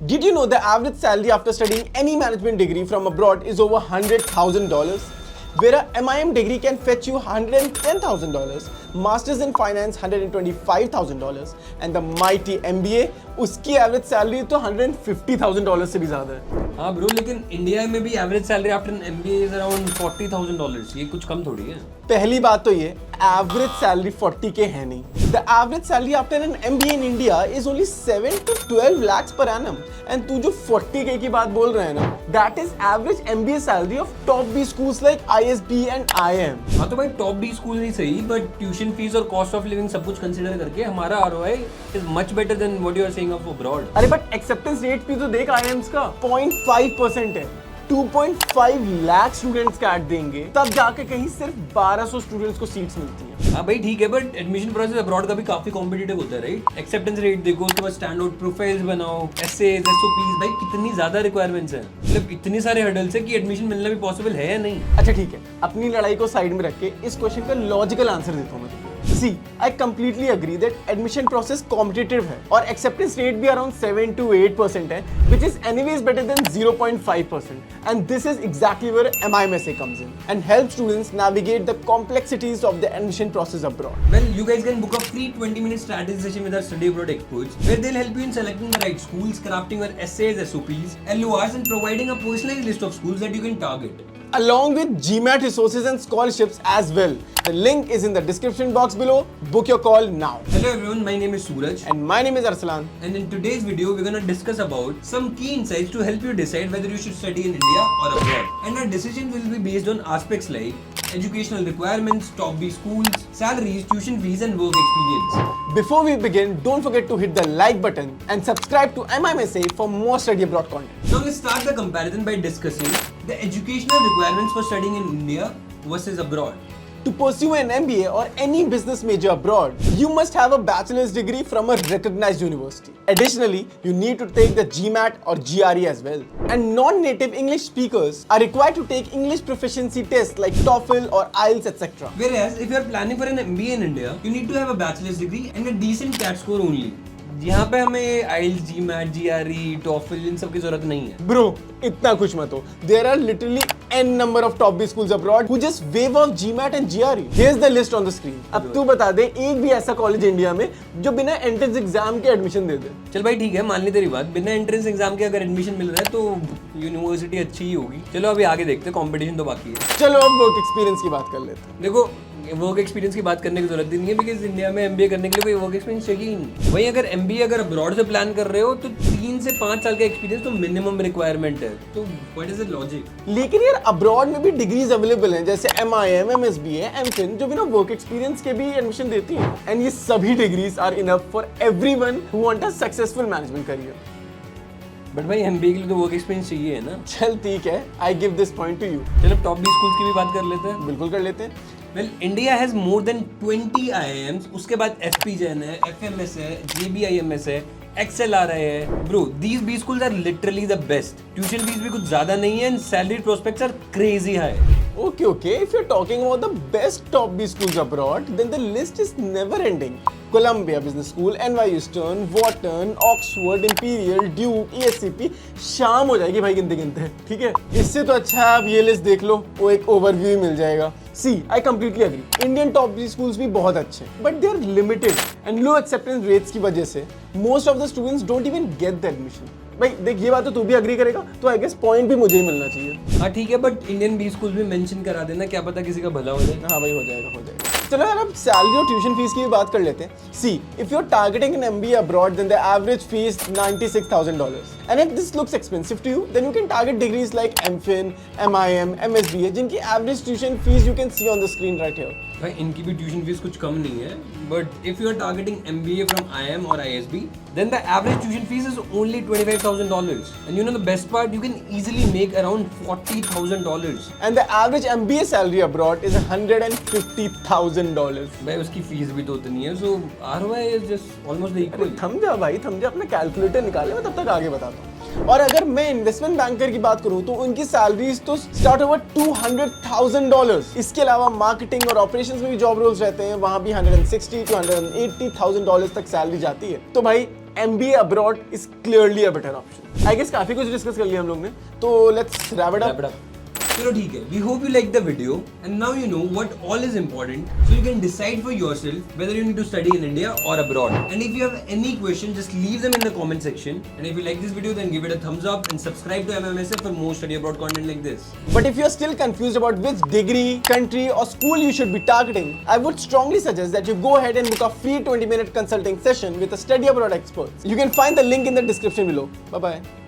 Did you know the average salary after studying any management degree from abroad is over $100,000? Where a MIM degree can fetch you $110,000, Masters in Finance $125,000, and the mighty MBA, उसकी average salary तो $150,000 से भी ज्यादा है। हाँ bro, लेकिन India में भी average salary after an MBA is around $40,000। ये कुछ कम थोड़ी है। पहली बात तो ये एवरेज सैलरी 40K है नहीं। The average salary after an MBA in India is only 7 to 12 lakhs per annum। And तू जो 40K की बात बोल रहे हैं ना, that is average MBA salary of top B schools like ISB and IIM। हाँ तो भाई टॉप B स्कूल ही सही, बट ट्यूशन फीस और कॉस्ट ऑफ लिविंग सब कुछ कंसीडर करके हमारा ROI is much better than what you are saying of abroad. अरे बट एक्सेप्टेंस रेट भी तो देख IIMs का 0.5% है। 2.5 लाख स्टूडेंट्स का ऐड देंगे तब जाके कहीं सिर्फ 1200 स्टूडेंट्स को सीट्स मिलती हैं। हाँ भाई ठीक है, बट एडमिशन प्रोसेस अब्रॉड का भी काफी कॉम्पिटिटिव होता है राइट। एक्सेप्टेंस रेट देखो, उसके बाद स्टैंड आउट प्रोफाइल्स बनाओ, एसेज, SOPs, भाई कितनी ज्यादा रिक्वायरमेंट्स हैं। मतलब इतनी सारे हर्डल्स है कि एडमिशन मिलना भी पॉसिबल है या नहीं। अच्छा ठीक है, अपनी लड़ाई को साइड में रख के इस क्वेश्चन का लॉजिकल आंसर देता हूँ मैं। See, I completely agree that admission process competitive है और acceptance rate भी around 7 to 8% है, which is anyways better than 0.5%. And this is exactly where MIMSA comes in and helps students navigate the complexities of the admission process abroad. Well, you guys can book a free 20-minute strategy session with our study abroad experts, where they'll help you in selecting the right schools, crafting your essays, SOPs, LORs, and providing a personalized list of schools that you can target, along with GMAT resources and scholarships as well. The link is in the description box below. Book your call now. Hello everyone, my name is Suraj. And my name is Arsalan. And in today's video, we're going to discuss about some key insights to help you decide whether you should study in India or abroad. And our decision will be based on aspects like educational requirements, top B schools, salaries, tuition fees, and work experience. Before we begin, don't forget to hit the like button and subscribe to MIMSA for more study abroad content. Now let's start the comparison by discussing the educational requirements for studying in India versus abroad. To pursue an MBA or any business major abroad, you must have a bachelor's degree from a recognized university. Additionally, you need to take the GMAT or GRE as well. And non-native English speakers are required to take English proficiency tests like TOEFL or IELTS, etc. Whereas, if you are planning for an MBA in India, you need to have a bachelor's degree and a decent CAT score only. यहाँ पे हमें IELTS, GMAT, GRE, TOEFL इन सब की जरूरत नहीं है। Bro, इतना खुश मत हो। There are literally n number of top B schools abroad who just waive off GMAT and GRE. Here's the list on the screen. अब तू बता दे एक भी ऐसा कॉलेज इंडिया में जो बिना एंट्रेंस एग्जाम के एडमिशन दे दे। चल भाई ठीक है, मान ली तेरी बात, बिना एंट्रेंस एग्जाम के अगर एडमिशन मिल रहा है तो यूनिवर्सिटी अच्छी ही होगी। चलो अभी आगे देखते हैं, कंपटीशन तो बाकी है। चलो अब वर्क एक्सपीरियंस की बात कर लेते हैं। देखो वर्क एक्सपीरियंस की बात करने की जरूरत ही नहीं है, बिकॉज इंडिया में MBA करने के लिए कोई वर्क एक्सपीरियंस चाहिए ही नहीं। वहीं अगर MBA अगर अब्रॉड से प्लान कर रहे हो तो 3 से 5 साल का एक्सपीरियंस तो मिनिमम रिक्वायरमेंट है। तो व्हाट इज द लॉजिक? लेकिन यार अब्रॉड में भी डिग्रीज अवेलेबल हैं, जैसे MIM, MSBA, MFin, जो बिना वर्क एक्सपीरियंस के भी एडमिशन देती हैं। एंड ये सभी degrees are enough for everyone who want a successful management career. But भाई MBA के लिए तो वर्क एक्सपीरियंस चाहिए है ना। चल ठीक है, I give this point two you. चलो टॉप B स्कूल्स की भी बात कर लेते हैं। बिल्कुल कर लेते हैं। Well, India has more than 20 IIMs, उसके बाद FPGen है, FMS है, JBIMS है, XLR है। Bro, these B schools are literally the best. Tuition fees भी कुछ ज़्यादा नहीं है and salary prospects are crazy high. Okay. If you're talking about the best top B schools abroad, then the list is never ending. Columbia Business School, NYU Stern, Wharton, Oxford, Imperial, Duke, ESCP, शाम हो जाएगी भाई गिनते गिनते, ठीक है। इससे तो अच्छा है आप ये लिस्ट देख लो, वो एक ओवरव्यू ही मिल जाएगा। See, I completely agree. Indian top B schools भी बहुत अच्छे हैं, but they are limited and low acceptance rates की वजह से most of the students don't even get the admission. भाई देख ये बात तो तू भी अग्री करेगा, तो आई गेस पॉइंट भी मुझे ही मिलना चाहिए। हाँ ठीक है, बट इंडियन B स्कूल भी मेंशन करा देना, क्या पता किसी का भला हो जाए। हाँ भाई हो जाएगा। चलो यार अब सैलरी और ट्यूशन फीस की भी बात कर लेते हैं। See if you are targeting an MBA abroad, then the average fee is $96,000. And if this looks expensive to you, then you can target degrees like MFin, MIM, MSBA, जिनकी average tuition fees you can see on the screen right here. भाई इनकी भी tuition fees कुछ कम नहीं है, but if you are targeting MBA from IIM और ISB, then the average tuition fees is only $25,000. And you know the best part, you can easily make around $40,000. And the average MBA salary abroad is $150,000. भाई उसकी fees भी तो उतनी है, so ROI is just almost the equal. थम जा भाई थम जा, अपना कैलकुलेटर निकाले, मैं तब तक आगे बताता हूँ। और अगर मैं इन्वेस्टमेंट बैंकर की बात करूं तो उनकी सैलरीज तो स्टार्ट ओवर $200,000। इसके अलावा मार्केटिंग और ऑपरेशंस में भी जॉब रोल्स रहते हैं, वहां भी $160,000 to $180,000 तक सैलरी जाती है। तो भाई MBA abroad is clearly a better option. I guess काफी कुछ डिस्कस कर लिया हम लोग ने, तो let's wrap it up. चलो ठीक है. We hope you liked the video and now you know what all is important, so you can decide for yourself whether you need to study in India or abroad. And if you have any questions, just leave them in the comment section. And if you like this video, then give it a thumbs up and subscribe to MMSF for more study abroad content like this. But if you are still confused about which degree, country or school you should be targeting, I would strongly suggest that you go ahead and book a free 20-minute consulting session with a study abroad expert. You can find the link in the description below. Bye bye.